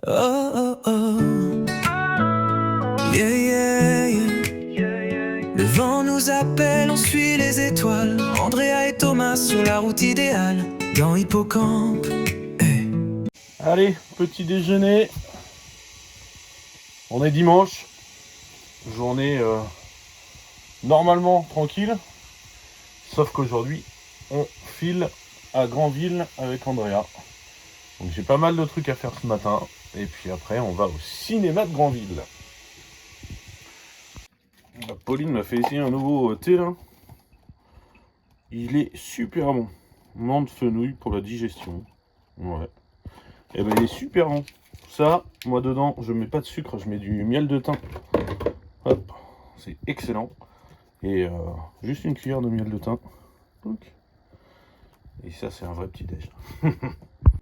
Oh, oh, oh. Yeah, yeah, yeah. Le vent nous appelle, on suit les étoiles. Andrea et Thomas sur la route idéale. Dans Hippocampe. Hey. Allez, petit déjeuner. On est dimanche. Journée normalement tranquille. Sauf qu'aujourd'hui, on file à Granville avec Andrea. Donc j'ai pas mal de trucs à faire ce matin. Et puis après, on va au cinéma de Granville. Pauline m'a fait essayer un nouveau thé là. Il est super bon. Menthe fenouil pour la digestion. Ouais. Et ben il est super bon. Ça, moi dedans, je mets pas de sucre, je mets du miel de thym. Hop, c'est excellent. Et juste une cuillère de miel de thym. Et ça, c'est un vrai petit déj.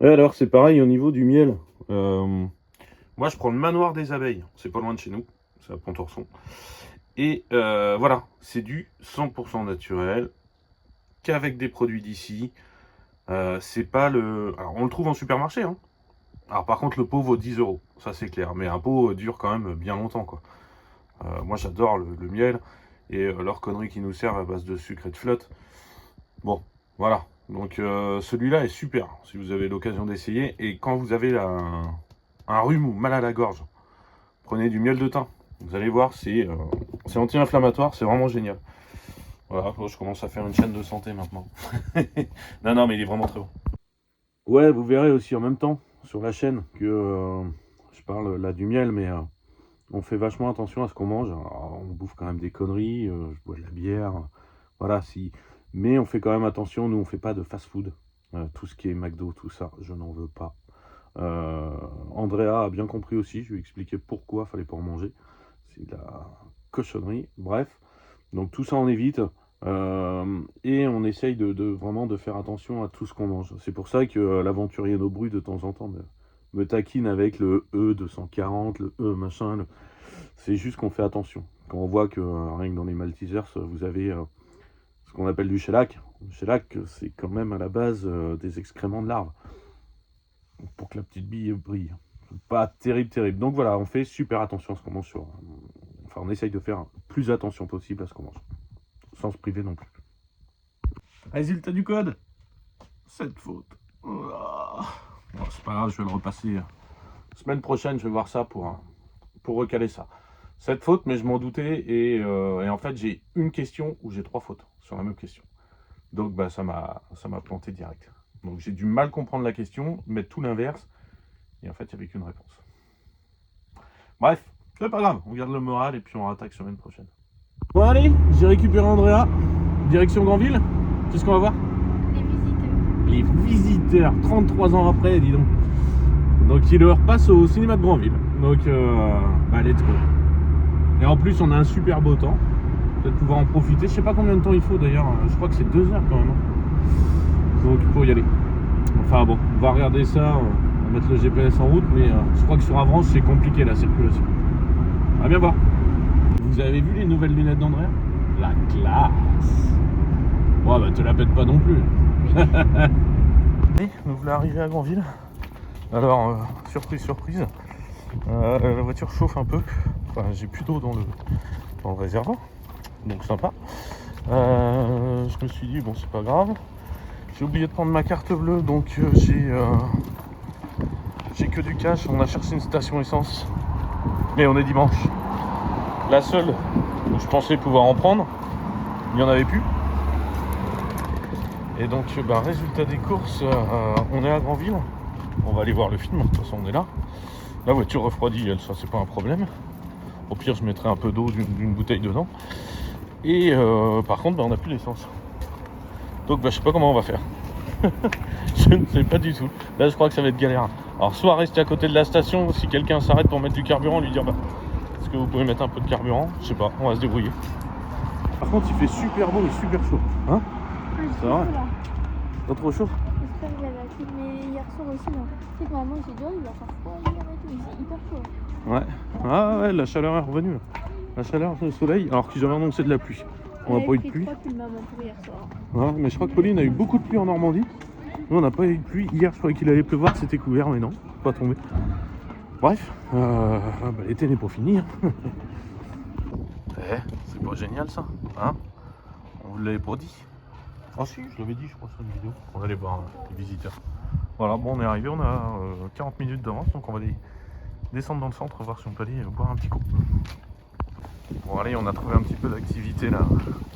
Et alors, c'est pareil au niveau du miel. Moi, je prends le manoir des abeilles. C'est pas loin de chez nous. C'est à Pontorson. Et voilà, c'est du 100% naturel, qu'avec des produits d'ici. C'est pas le... Alors, on le trouve en supermarché, hein. Alors, par contre, le pot vaut 10 €. Ça, c'est clair. Mais un pot dure quand même bien longtemps, quoi. Moi, j'adore le miel. Et leur connerie qui nous sert à base de sucre et de flotte. Bon, voilà. Donc celui-là est super, si vous avez l'occasion d'essayer. Et quand vous avez un rhume ou mal à la gorge, prenez du miel de thym. Vous allez voir, c'est anti-inflammatoire, c'est vraiment génial. Voilà, je commence à faire une chaîne de santé maintenant. Non, mais il est vraiment très bon. Ouais, vous verrez aussi en même temps sur la chaîne que je parle là du miel, mais on fait vachement attention à ce qu'on mange. Alors, on bouffe quand même des conneries, je bois de la bière, voilà, si... Mais on fait quand même attention, nous on fait pas de fast-food. Tout ce qui est McDo, tout ça, je n'en veux pas. Andrea a bien compris aussi, je lui ai expliqué pourquoi il fallait pas en manger. C'est de la cochonnerie, bref. Donc tout ça on évite. Et on essaye vraiment de faire attention à tout ce qu'on mange. C'est pour ça que l'aventurier Nobru de temps en temps me taquine avec le E240, le E machin. C'est juste qu'on fait attention. Quand on voit que rien que dans les Maltesers, vous avez ce qu'on appelle du shellac. Le shellac, c'est quand même à la base des excréments de larves. Pour que la petite bille brille. Pas terrible. Donc voilà, on fait super attention à ce qu'on mange sur... Enfin, on essaye de faire plus attention possible à ce qu'on mange. Sans se priver non plus. Résultat du code. Cette faute. Bon, c'est pas grave, je vais le repasser. Semaine prochaine, je vais voir ça pour recaler ça. Cette faute, mais je m'en doutais. Et en fait, j'ai une question où j'ai 3 fautes sur la même question. Donc bah, ça m'a planté direct. Donc j'ai dû mal comprendre la question, mettre tout l'inverse. Et en fait, il n'y avait qu'une réponse. Bref, c'est pas grave. On garde le moral et puis on rattaque semaine prochaine. Bon allez, j'ai récupéré Andrea. Direction Granville. Qu'est-ce qu'on va voir? Les visiteurs, 33 ans après, dis donc. Donc il leur passe au cinéma de Granville. Donc bah let's go. Et en plus on a un super beau temps. Peut-être pouvoir en profiter. Je sais pas combien de temps il faut d'ailleurs. Je crois que c'est 2 heures quand même. Donc il faut y aller. Enfin bon, on va regarder ça. On va mettre le GPS en route. Mais je crois que sur Avranches c'est compliqué la circulation. On va bien voir. Vous avez vu les nouvelles lunettes d'Andrea? La classe. Ouais bah te la pète pas non plus. Et nous voilà arrivés à Granville. Alors surprise, la voiture chauffe un peu. Enfin, j'ai plus d'eau dans le réservoir, donc sympa. Je me suis dit bon c'est pas grave. J'ai oublié de prendre ma carte bleue, donc j'ai que du cash. On a cherché une station essence, mais on est dimanche. La seule où je pensais pouvoir en prendre, il n'y en avait plus. Et donc résultat des courses, on est à Granville. On va aller voir le film, de toute façon on est là. La voiture refroidit, elle, ça c'est pas un problème. Au pire je mettrai un peu d'eau d'une bouteille dedans. Et par contre on n'a plus d'essence. Donc je sais pas comment on va faire. Je ne sais pas du tout. Là je crois que ça va être galère. Alors soit rester à côté de la station, si quelqu'un s'arrête pour mettre du carburant, lui dire est-ce que vous pouvez mettre un peu de carburant? Je sais pas, on va se débrouiller. Par contre il fait super beau et super chaud. Hein? C'est vrai? Pas trop chaud? J'espère que j'avais filmé hier soir aussi. Tu sais que maman j'ai dit il va faire froid hier et tout, mais c'est hyper chaud. Ouais. Ah ouais, la chaleur est revenue. La chaleur, le soleil, alors qu'ils avaient annoncé de la pluie. On n'a pas eu de pluie. Ouais, mais je crois que Pauline a eu beaucoup de pluie en Normandie. Nous on n'a pas eu de pluie. Hier je croyais qu'il allait pleuvoir, c'était couvert, mais non, pas tombé. Bref, l'été n'est pas fini. Hein. C'est pas génial ça, hein? On vous l'avait pas dit. Ah si, je l'avais dit je crois sur une vidéo. On allait voir les visiteurs. Voilà, bon on est arrivé, on a 40 minutes d'avance, donc on va aller descendre dans le centre, voir si on peut aller boire un petit coup. Bon allez, on a trouvé un petit peu d'activité là,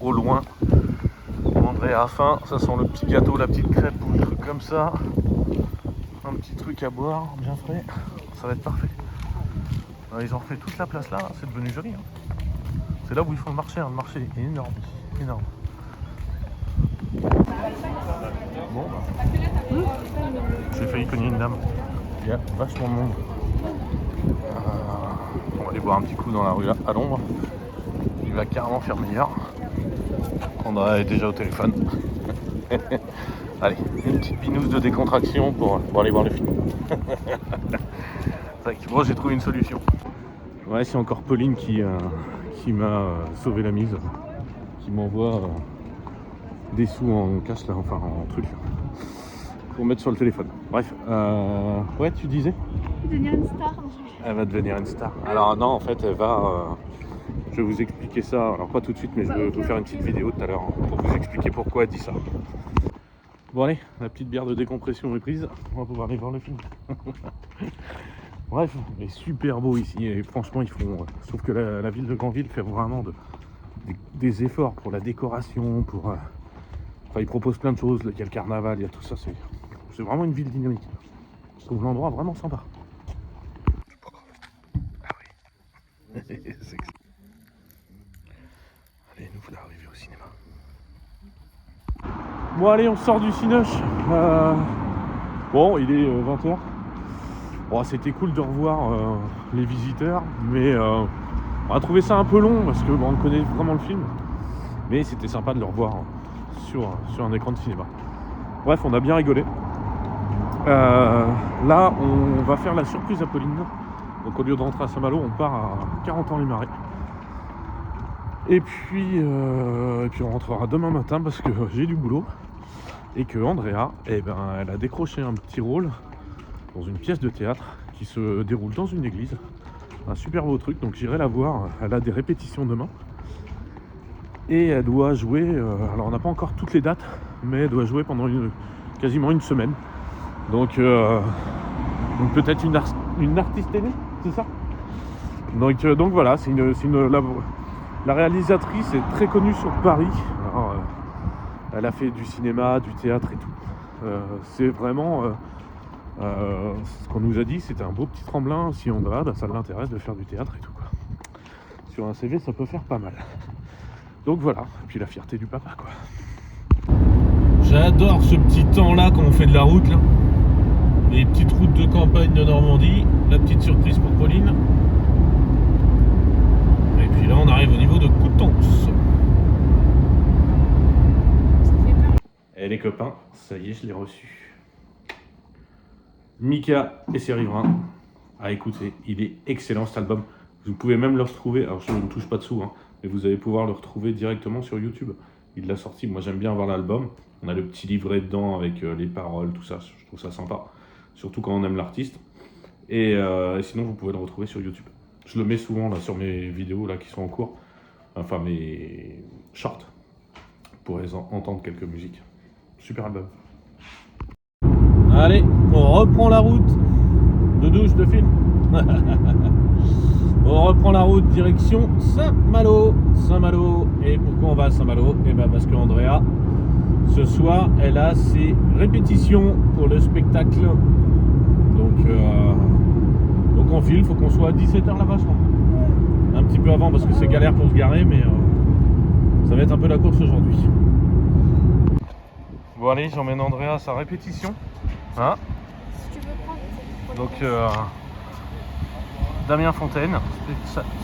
au loin. André a faim, ça sent le petit gâteau, la petite crêpe ou le truc comme ça. Un petit truc à boire, bien frais, ça va être parfait. Alors, ils ont refait toute la place là, c'est devenu joli. Hein. C'est là où ils font le marché est énorme, énorme. Bon bah, j'ai failli cogner une dame, il y a vachement de monde. On va aller boire un petit coup dans la rue là, à l'ombre. Il va carrément faire meilleur. André est déjà au téléphone. Allez, une petite binouse de décontraction pour aller voir le film. Bon, j'ai trouvé une solution. Ouais, c'est encore Pauline qui m'a sauvé la mise, qui m'envoie des sous en cash là, enfin en truc pour mettre sur le téléphone. Bref, ouais, tu disais? Devenir une star. Elle va devenir une star. Alors non, en fait, elle va... je vais vous expliquer ça, alors pas tout de suite, mais je vais vous faire une petite vidéo tout à l'heure pour vous expliquer pourquoi elle dit ça. Bon allez, la petite bière de décompression est prise, on va pouvoir aller voir le film. Bref, il est super beau ici, et franchement ils font... Sauf que la ville de Granville fait vraiment des efforts pour la décoration, pour... Enfin ils proposent plein de choses, il y a le carnaval, il y a tout ça, c'est vraiment une ville dynamique. Je trouve l'endroit vraiment sympa. Ah oui. C'est... Allez, nous voilà arrivés au cinéma. Bon allez, on sort du Cinoche. Bon, il est 20h. Bon, c'était cool de revoir les visiteurs, mais on a trouvé ça un peu long parce que bon, on connaît vraiment le film. Mais c'était sympa de le revoir sur un écran de cinéma. Bref, on a bien rigolé. Là, on va faire la surprise à Pauline. Donc au lieu de rentrer à Saint-Malo, on part à 40 ans les Marais. Et puis on rentrera demain matin parce que j'ai du boulot. Et que Andrea, elle a décroché un petit rôle dans une pièce de théâtre qui se déroule dans une église. Un super beau truc, donc j'irai la voir. Elle a des répétitions demain. Et elle doit jouer, alors on n'a pas encore toutes les dates, mais elle doit jouer pendant quasiment une semaine. Donc peut-être une artiste aînée, c'est ça? Donc voilà, la réalisatrice est très connue sur Paris. Alors, elle a fait du cinéma, du théâtre et tout. C'est vraiment ce qu'on nous a dit, c'était un beau petit tremplin. Si Andrea, ça l'intéresse de faire du théâtre et tout, quoi. Sur un CV, ça peut faire pas mal. Donc voilà, et puis la fierté du papa, quoi. J'adore ce petit temps là quand on fait de la route là. Les petites routes de campagne de Normandie. La petite surprise pour Pauline. Et puis là on arrive au niveau de Coutances. Et les copains, ça y est, je l'ai reçu. Mika et ses riverains. À écouter, il est excellent cet album. Vous pouvez même le retrouver, alors je ne touche pas dessous, hein, mais vous allez pouvoir le retrouver directement sur YouTube. Il l'a sorti, moi j'aime bien avoir l'album. On a le petit livret dedans avec les paroles, tout ça, je trouve ça sympa. Surtout quand on aime l'artiste. Et sinon vous pouvez le retrouver sur YouTube. Je le mets souvent là, sur mes vidéos là, qui sont en cours, enfin mes shorts, pour entendre quelques musiques. Super album. Allez, on reprend la route de douche de film. On reprend la route direction Saint-Malo. Saint-Malo. Et pourquoi on va à Saint-Malo? Et bien parce que Andrea, ce soir, elle a ses répétitions pour le spectacle. Donc on file, il faut qu'on soit à 17h là-bas, je crois. Un petit peu avant parce que c'est galère pour se garer, mais ça va être un peu la course aujourd'hui. Bon allez, j'emmène Andrea à sa répétition. Hein? Si tu veux prendre. Donc Damien Fontaine,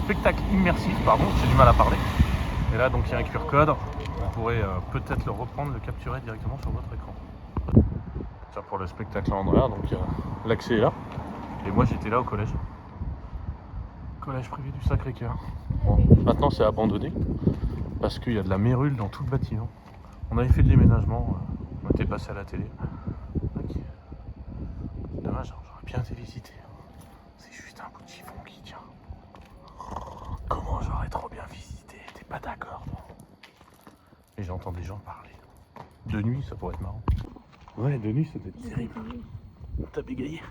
spectacle immersif, pardon, j'ai du mal à parler. Et là donc il y a un QR code, vous pourrez peut-être le reprendre, le capturer directement sur votre écran. Ça pour le spectacle Andrea, donc l'accès est là. Et moi j'étais là au collège. Collège privé du Sacré-Cœur. Bon, maintenant c'est abandonné parce qu'il y a de la mérule dans tout le bâtiment. On avait fait le déménagement, on était passé à la télé. Okay. Dommage, j'aurais bien été visité. C'est juste petit funky, tiens. Comment j'aurais trop bien visité, t'es pas d'accord, non? Et j'entends des gens parler. De nuit, ça pourrait être marrant. Ouais, de nuit, ça doit être terrible. T'as bégayé?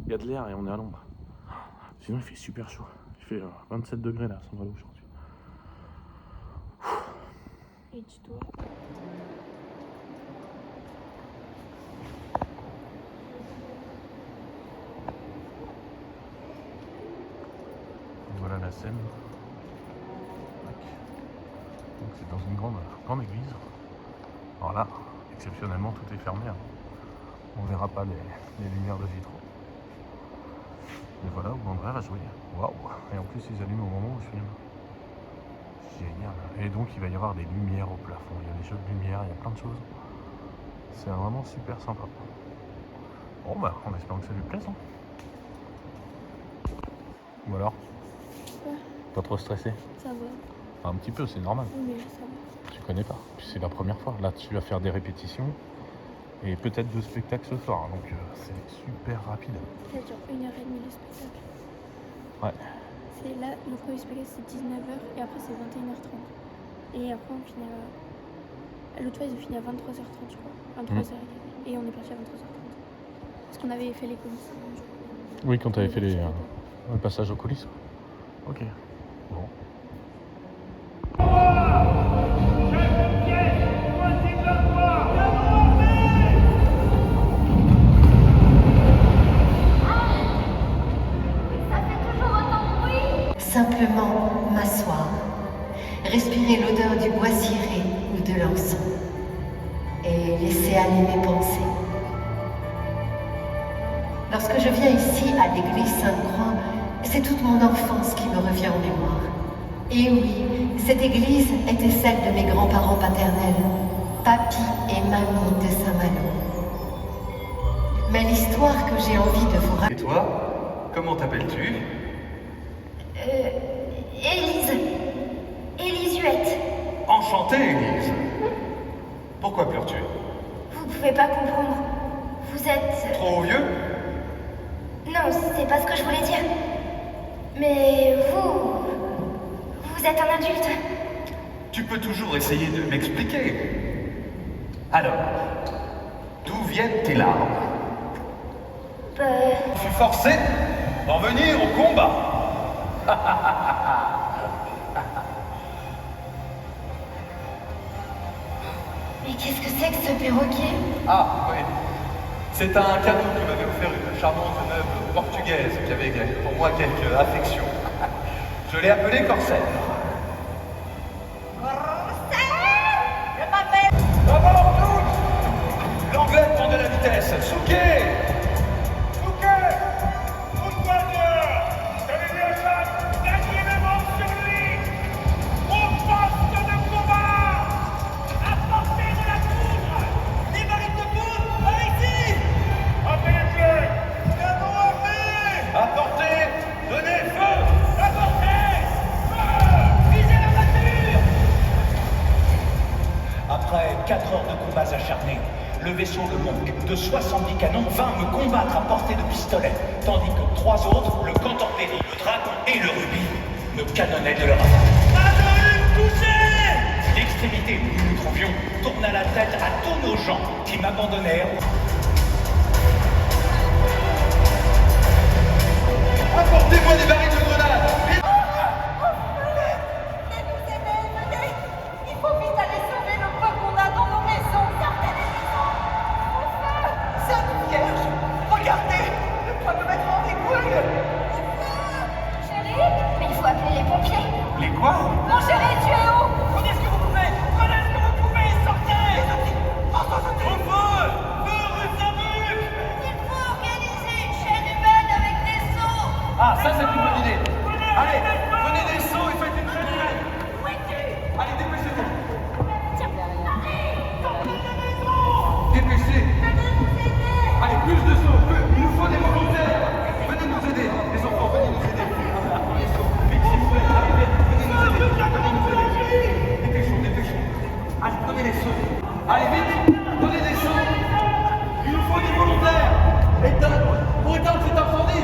Il y a de l'air et on est à l'ombre. Sinon, il fait super chaud. Il fait 27 degrés là, à Saint-Malo aujourd'hui. Et tu dois. Voilà la scène. Donc c'est dans une grande église. Alors là, exceptionnellement, tout est fermé. Hein. On verra pas les lumières de vitraux. Mais voilà où André va jouer. Waouh! Et en plus, ils allument au moment où je filme. Génial. Et donc, il va y avoir des lumières au plafond. Il y a des jeux de lumière, il y a plein de choses. C'est vraiment super sympa. Bon, bah, en espérant que ça lui plaise. Hein. Ou alors? Ouais. Pas trop stressé? Ça va. Enfin, un petit peu, c'est normal. Oui, mais ça va. Tu connais pas. Puis c'est la première fois. Là, tu vas faire des répétitions. Et peut-être 2 spectacles ce soir. Donc, c'est super rapide. Ça dure 1h30 le spectacle. Ouais. C'est là, le premier spectacle c'est 19h et après c'est 21h30. Et après on finit à... L'autre fois ils ont fini à 23h30 je crois. 23h et on est parti à 23h30. Parce qu'on avait fait les coulisses. Oui, quand tu avais fait le passage aux coulisses. Ok. Bon. Simplement m'asseoir, respirer l'odeur du bois ciré ou de l'encens et laisser aller mes pensées. Lorsque je viens ici à l'église Sainte-Croix, c'est toute mon enfance qui me revient en mémoire. Et oui, cette église était celle de mes grands-parents paternels, papy et mamie de Saint-Malo. Mais l'histoire que j'ai envie de vous raconter... Et toi, comment t'appelles-tu? Élisuette. Enchanté, Élise. Pourquoi pleures-tu? Vous pouvez pas comprendre. Vous êtes... Trop vieux? Non, c'est pas ce que je voulais dire. Mais vous êtes un adulte. Tu peux toujours essayer de m'expliquer. Alors, d'où viennent tes larmes? Je suis forcé d'en venir au combat. Mais qu'est-ce que c'est que ce perroquet? Ah, oui. C'est un cadeau que m'avait offert une charmante neuve portugaise qui avait pour moi quelques affections. Je l'ai appelé Corsaire. D'abord tous! L'anglais prend de la vitesse. Souquet! Souquet! Pourquoi Dieu? Tenez bien ça! Gagnez le vent sur lui! Au poste de combat! Apportez de la poudre! Des barils de poudre! Par ici! Appelez-le! Canon armé! Apportez! Donnez feu! Apportez! Feu! Visez la voiture! Après 4 heures de combats acharnés, le vaisseau Le Monk de 70 canons vint me combattre à portée de pistolet, tandis que 3 autres, le Cantorpédo, le Dragon et le Rubis, me canonnaient de leur attaque. Pas de une touchée! L'extrémité où nous nous trouvions tourna la tête à tous nos gens qui m'abandonnèrent. Apportez-moi des barils de grenades! Il faut vite aller sauver le peu qu'on a dans nos maisons. Sortez les maisons! Sainte Vierge, regardez, le poids me mettre en débrouille. Chérie, mais il faut appeler les pompiers. Les quoi? Mon chéri, tu es où? Prenez ce que vous pouvez, prenez ce que vous pouvez, sortez! Au feu! Feu rue Saint-Luc! Il faut organiser une chaîne humaine avec des seaux. Ah, ça c'est une bonne idée! Allez, prenez des seaux et faites une chaîne humaine! Allez, dépêchez-vous! Dépêchez! Allez, plus de seaux! Il nous faut des volontaires! Venez nous aider! Les enfants, venez nous aider! Les seaux! Vite, s'il vous plaît! Arrivez! Venez nous aider! Venez nous aider! Dépêchons, dépêchons! Allez, prenez les seaux! Allez, vite! Prenez des seaux! Il nous faut des volontaires! Pour éteindre cet incendie!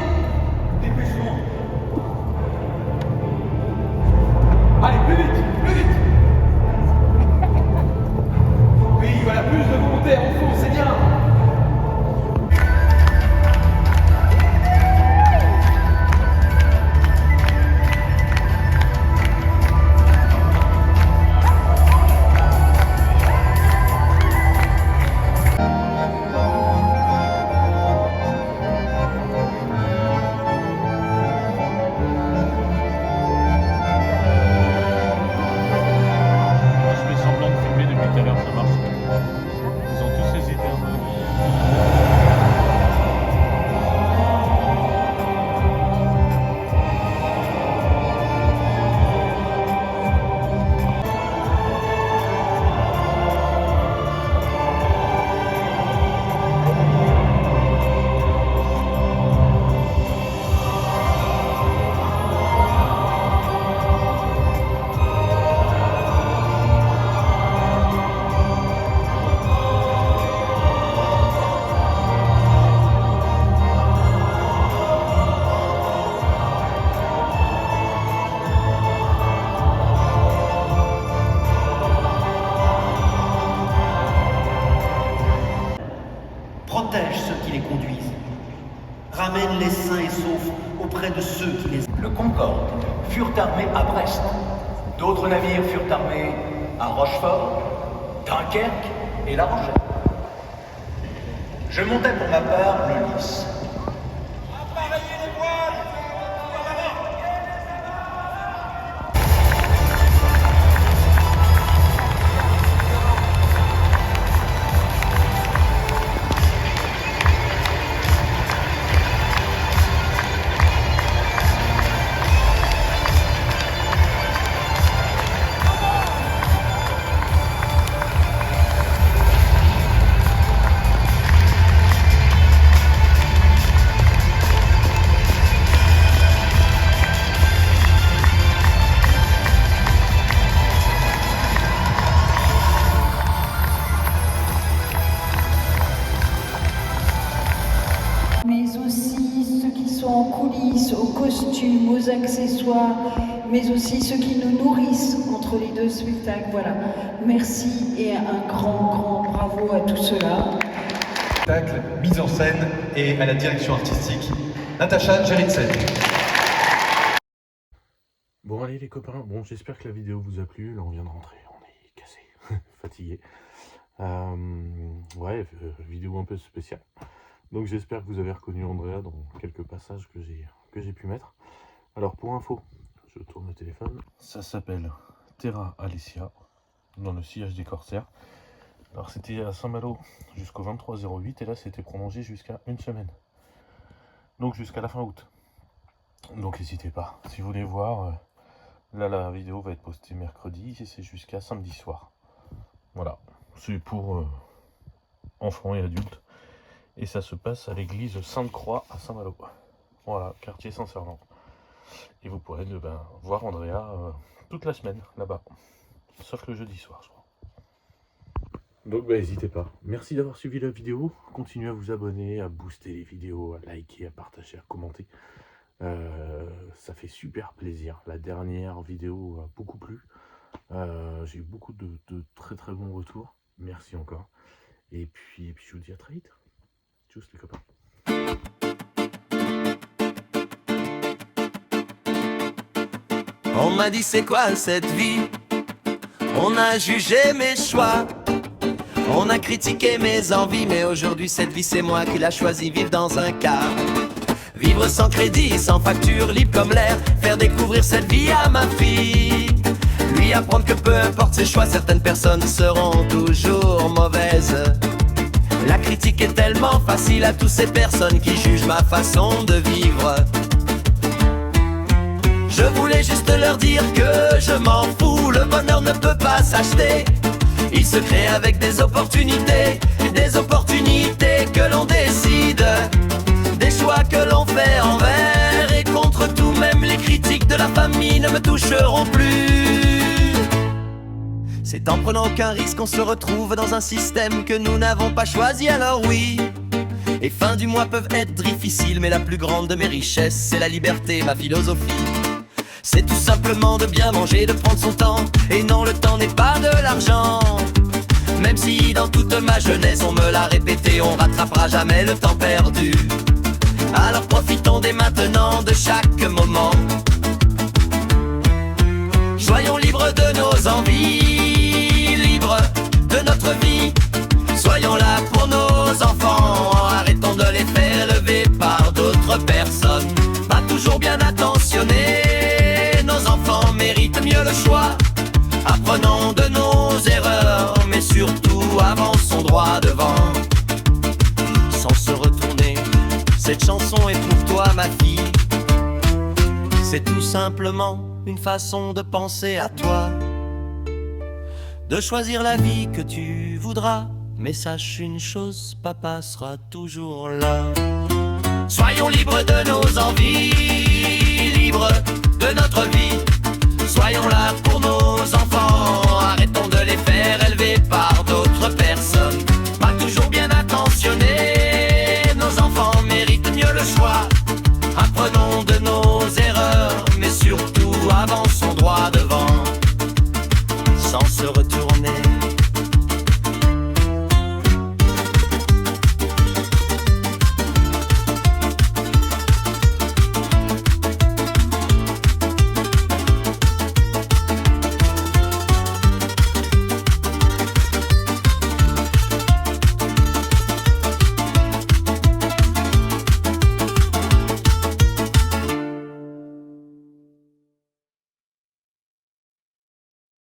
ramènent les sains et saufs auprès de ceux qui les... Le Concorde furent armés à Brest. D'autres navires furent armés à Rochefort, Dunkerque et La Rochelle. Je montais pour ma part le Lys. Appareillez les voiles! Mais aussi ceux qui sont en coulisses, aux costumes, aux accessoires, mais aussi ceux qui nous nourrissent entre les deux spectacles. Voilà. Merci et un grand bravo à tout cela. Spectacle, mise en scène et à la direction artistique, Natacha Geritsen. Bon allez les copains, bon j'espère que la vidéo vous a plu, là on vient de rentrer, on est cassé, fatigué. Vidéo un peu spéciale. Donc j'espère que vous avez reconnu Andrea dans quelques passages que j'ai pu mettre. Alors pour info, je tourne le téléphone, ça s'appelle Terra Alessia, dans le sillage des corsaires. Alors c'était à Saint-Malo jusqu'au 23/08 et là c'était prolongé jusqu'à une semaine. Donc jusqu'à la fin août. Donc n'hésitez pas, si vous voulez voir, là la vidéo va être postée mercredi et c'est jusqu'à samedi soir. Voilà, c'est pour enfants et adultes. Et ça se passe à l'église Sainte-Croix à Saint-Malo. Voilà, quartier Saint-Servant. Et vous pourrez voir Andrea toute la semaine là-bas. Sauf le jeudi soir, je crois. Donc n'hésitez pas. Merci d'avoir suivi la vidéo. Continuez à vous abonner, à booster les vidéos, à liker, à partager, à commenter. Ça fait super plaisir. La dernière vidéo a beaucoup plu. J'ai eu beaucoup de très bons retours. Merci encore. Et puis je vous dis à très vite. Tchuss les copains. On m'a dit c'est quoi cette vie? On a jugé mes choix, on a critiqué mes envies, mais aujourd'hui cette vie c'est moi qui l'a choisi. Vivre dans un car, vivre sans crédit, sans facture, libre comme l'air, faire découvrir cette vie à ma fille, lui apprendre que peu importe ses choix, certaines personnes seront toujours mauvaises. La critique est tellement facile à toutes ces personnes qui jugent ma façon de vivre. Je voulais juste leur dire que je m'en fous, le bonheur ne peut pas s'acheter. Il se crée avec des opportunités que l'on décide, des choix que l'on fait envers et contre tout. Même les critiques de la famille ne me toucheront plus. C'est en prenant aucun risque qu'on se retrouve dans un système que nous n'avons pas choisi, alors oui. Les fins du mois peuvent être difficiles, mais la plus grande de mes richesses, c'est la liberté, ma philosophie. C'est tout simplement de bien manger, de prendre son temps. Et non, le temps n'est pas de l'argent. Même si dans toute ma jeunesse on me l'a répété, on rattrapera jamais le temps perdu. Alors profitons dès maintenant de chaque moment. Soyons libres de nos envies, libres de notre vie. Soyons là pour nos enfants, arrêtons de les faire élever par d'autres personnes. Pas toujours bien attentionnés, nos enfants méritent mieux le choix. Apprenons de nos erreurs, mais surtout avançons droit devant. Sans se retourner, cette chanson est pour toi ma fille. C'est tout simplement une façon de penser à toi, de choisir la vie que tu voudras. Mais sache une chose, papa sera toujours là. Soyons libres de nos envies, libres de notre vie. Soyons là pour nos enfants, arrêtons de les faire élever par d'autres personnes. Pas toujours bien attentionnés, nos enfants méritent mieux le choix.